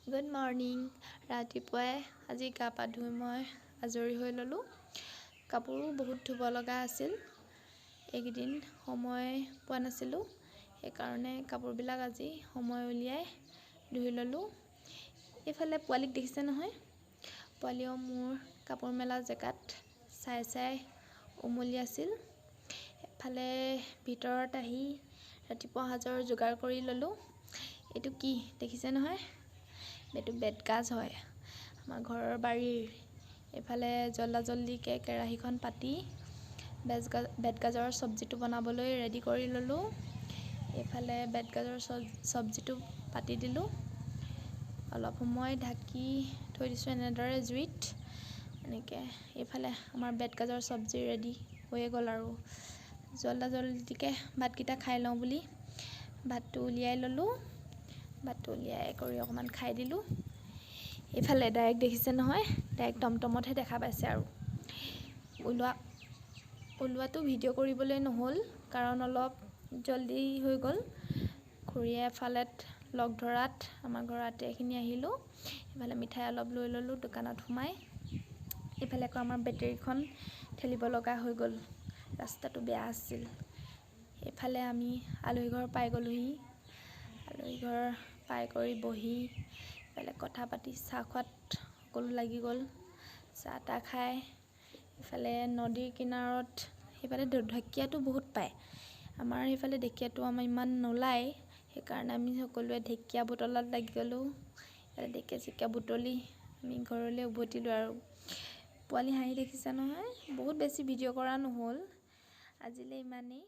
Good morning. ৰাতিপুৱাই আজি গা পা ধুই মই আজৰি হৈ ল'লোঁ। কাপোৰো বহুত ধুব লগা আছিল, এইকেইদিন সময় পোৱা নাছিলোঁ, সেইকাৰণে কাপোৰবিলাক আজি সময় উলিয়াই ধুই ল'লোঁ। এইফালে পোৱালীক দেখিছে নহয়, পোৱালীও মোৰ কাপোৰ মেলা জেগাত চাই চাই উমলি আছিল। এফালে ভিতৰত আহি ৰাতিপুৱা সাজৰ যোগাৰ কৰি ল'লোঁ। এইটো কি দেখিছে নহয়, এইটো বেতগাজ হয়, আমাৰ ঘৰৰ বাৰীৰ। এইফালে জল্দিকৈ কেৰাহীখন পাতি বেতগাজৰ চব্জিটো বনাবলৈ ৰেডি কৰি ল'লোঁ। এইফালে বেতগাজৰ চব্জিটো পাতি দিলোঁ, অলপ সময় ঢাকি থৈ দিছোঁ এনেদৰে জুইত। এনেকৈ এইফালে আমাৰ বেতগাজৰ চব্জি ৰেডি হৈয়ে গ'ল আৰু জল্দিকৈ ভাতকেইটা খাই লওঁ বুলি ভাতটো উলিয়াই ল'লোঁ। ভাতটো উলিয়াই কৰি অকণমান খাই দিলোঁ। এইফালে ডাইৰেক্ট দেখিছে নহয়, ডাইৰেক্ট টমটমতহে দেখা পাইছে আৰু ওলোৱাটো ভিডিঅ' কৰিবলৈ নহ'ল, কাৰণ অলপ জল্দি হৈ গ'ল। খুৰীয়ে এফালে লগ ধৰাত আমাৰ ঘৰৰ আঁতৰিখিনি আহিলোঁ। এইফালে মিঠাই অলপ লৈ ল'লোঁ দোকানত সোমাই। এইফালে আকৌ আমাৰ বেটেৰীখন ঠেলিব লগা হৈ গ'ল, ৰাস্তাটো বেয়া আছিল। এইফালে আমি আলহী ঘৰ পাই গ'লোহি। আলহী ঘৰ পাই কৰি বহি এইফালে কথা পাতি চাহ খোৱাত সকলো লাগি গ'ল। চাহ তাহ খাই এইফালে নদীৰ কিনাৰত, সেইফালে ঢেকীয়াটো বহুত পায়। আমাৰ সেইফালে ঢেকীয়াটো আমাৰ ইমান নোলায়, সেইকাৰণে আমি সকলোৱে ঢেকীয়া বুটলাত লাগি গ'লোঁ। ঢেকীয়া চেকীয়া বুটলি আমি ঘৰলৈ উভতিলোঁ আৰু। পোৱালি হাঁহি দেখিছে নহয়, বহুত বেছি ভিডিঅ' কৰা নহ'ল, আজিলৈ ইমানেই।